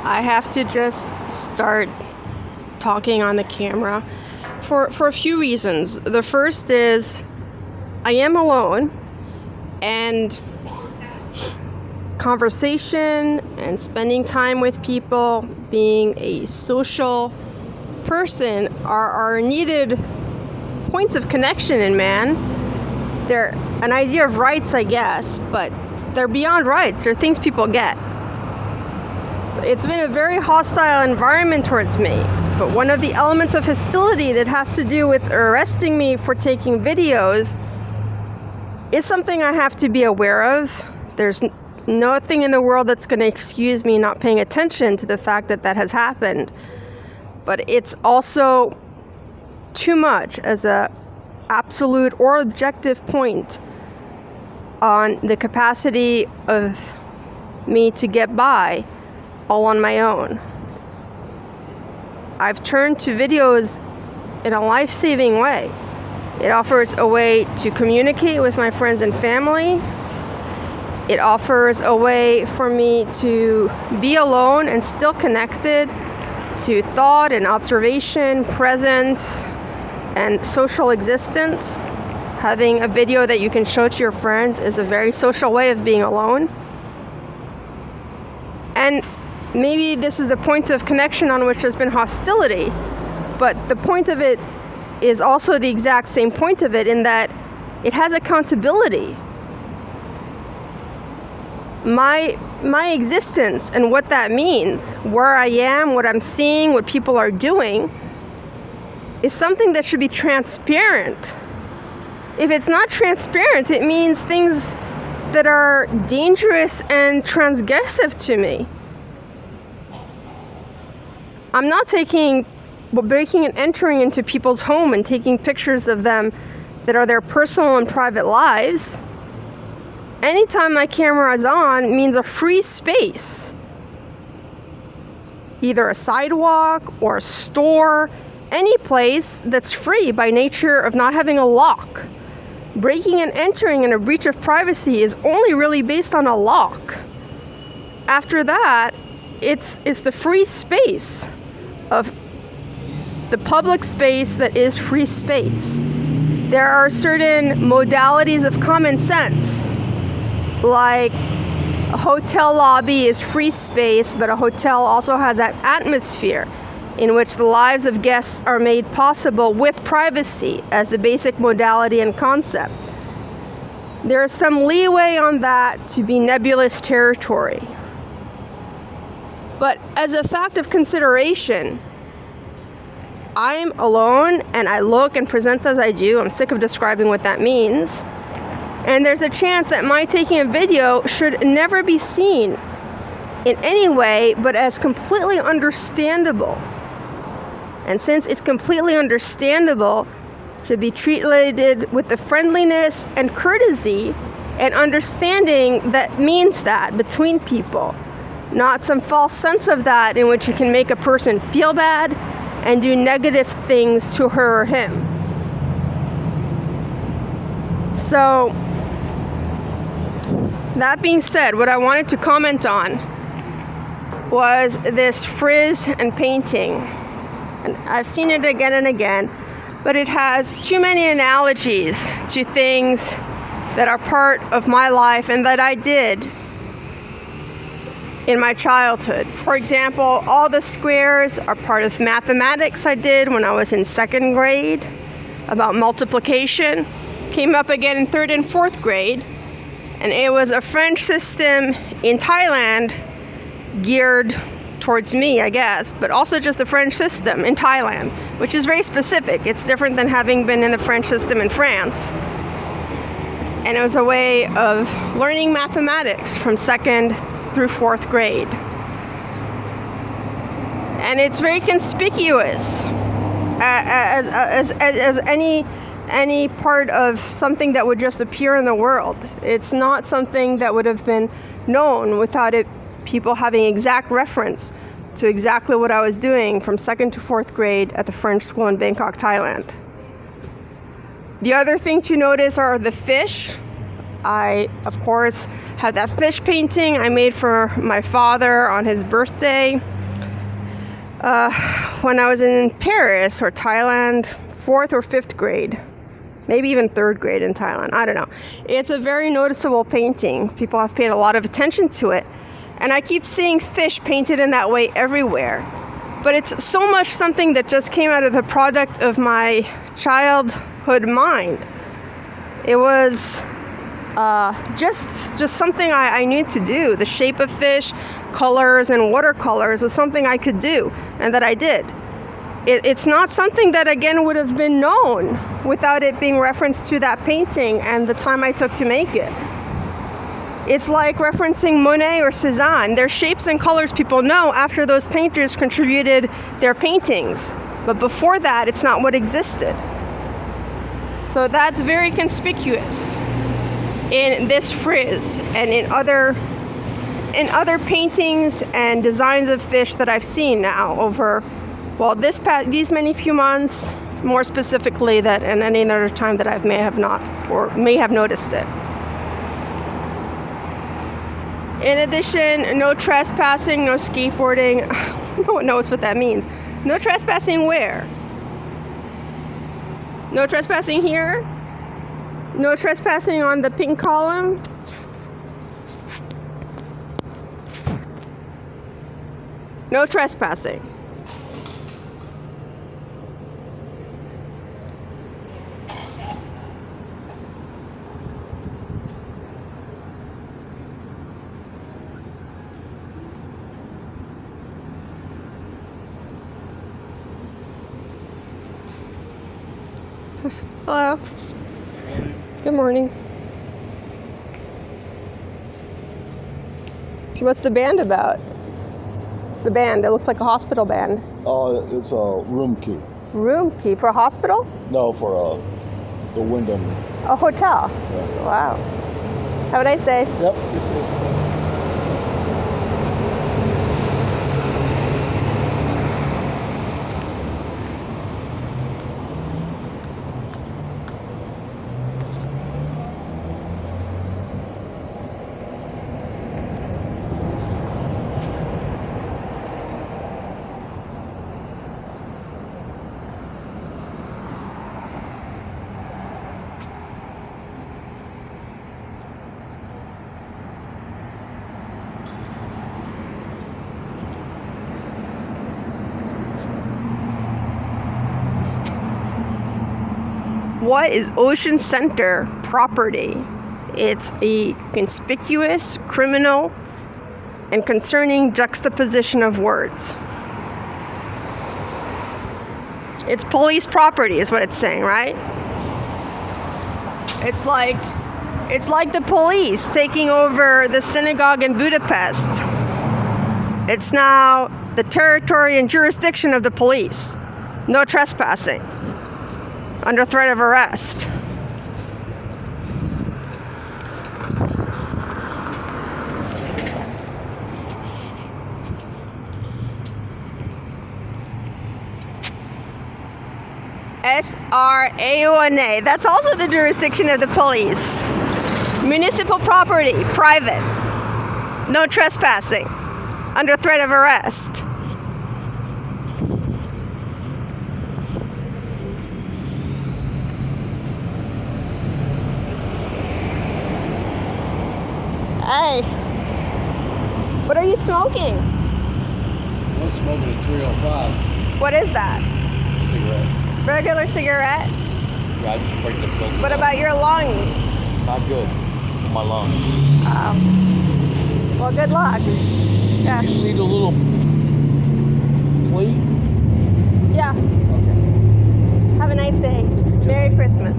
I have to just start talking on the camera for a few reasons. The first is I am alone, and conversation and spending time with people, being a social person are needed points of connection in man. They're an idea of rights, I guess, but they're beyond rights. They're things people get. So it's been a very hostile environment towards me. But one of the elements of hostility that has to do with arresting me for taking videos is something I have to be aware of. There's nothing in the world that's going to excuse me not paying attention to the fact that that has happened. But it's also too much as a absolute or objective point on the capacity of me to get by all on my own. I've turned to videos in a life-saving way. It offers a way to communicate with my friends and family. It offers a way for me to be alone and still connected to thought and observation, presence, and social existence. Having a video that you can show to your friends is a very social way of being alone. And maybe this is the point of connection on which there's been hostility, but the point of it is also the exact same point of it in that it has accountability. My existence and what that means, where I am, what I'm seeing, what people are doing, is something that should be transparent. If it's not transparent, it means things that are dangerous and transgressive to me. I'm not breaking and entering into people's home and taking pictures of them that are their personal and private lives. Anytime my camera is on means a free space. Either a sidewalk or a store, any place that's free by nature of not having a lock. Breaking and entering in a breach of privacy is only really based on a lock. After that, it's the free space of the public space that is free space. There are certain modalities of common sense, like a hotel lobby is free space, but a hotel also has that atmosphere in which the lives of guests are made possible with privacy as the basic modality and concept. There is some leeway on that to be nebulous territory. But as a fact of consideration, I'm alone and I look and present as I do. I'm sick of describing what that means. And there's a chance that my taking a video should never be seen in any way but as completely understandable. And since it's completely understandable, to be treated with the friendliness and courtesy and understanding that means that between people, not some false sense of that in which you can make a person feel bad and do negative things to her or him. So, that being said, what I wanted to comment on was this frizz and painting. And I've seen it again and again, but it has too many analogies to things that are part of my life and that I did in my childhood. For example, all the squares are part of mathematics I did when I was in second grade about multiplication. Came up again in third and fourth grade, and it was a French system in Thailand geared towards me, I guess, but also just the French system in Thailand, which is very specific. It's different than having been in the French system in France. And it was a way of learning mathematics from second through fourth grade. And it's very conspicuous as any part of something that would just appear in the world. It's not something that would have been known without people having exact reference to exactly what I was doing from second to fourth grade at the French school in Bangkok, Thailand. The other thing to notice are the fish I, of course, have that fish painting I made for my father on his birthday when I was in Paris or Thailand, 4th or 5th grade. Maybe even 3rd grade in Thailand. I don't know. It's a very noticeable painting. People have paid a lot of attention to it. And I keep seeing fish painted in that way everywhere. But it's so much something that just came out of the product of my childhood mind. It was just something I knew to do. The shape of fish, colors, and watercolors was something I could do, and that I did. It's not something that, again, would have been known without it being referenced to that painting and the time I took to make it. It's like referencing Monet or Cézanne. Their shapes and colors people know after those painters contributed their paintings. But before that, it's not what existed. So that's very conspicuous in this frizz and in other paintings and designs of fish that I've seen now over, well, these many few months, more specifically than in any other time that I may have noticed it. In addition, no trespassing, no skateboarding. No one knows what that means. No trespassing where? No trespassing here? No trespassing on the pink column? No trespassing. Hello. Good morning. So what's the band about? The band, it looks like a hospital band. Oh, it's a room key. Room key for a hospital? No, for the Wyndham. A hotel? Yeah. Wow. Have a nice day. Yep. You too. What is Ocean Center property? It's a conspicuous, criminal, and concerning juxtaposition of words. It's police property is what it's saying, right? It's like the police taking over the synagogue in Budapest. It's now the territory and jurisdiction of the police. No trespassing. Under threat of arrest. SRAONA. That's also the jurisdiction of the police. Municipal property, private. No trespassing. Under threat of arrest. Hey, what are you smoking? I'm smoking a 305 What is that? cigarette. Regular cigarette? Yeah, I just break the filter. What about your lungs? Not good. My lungs. Well, good luck. Yeah. You need a little plate? Yeah. Okay. Have a nice day. Merry Christmas.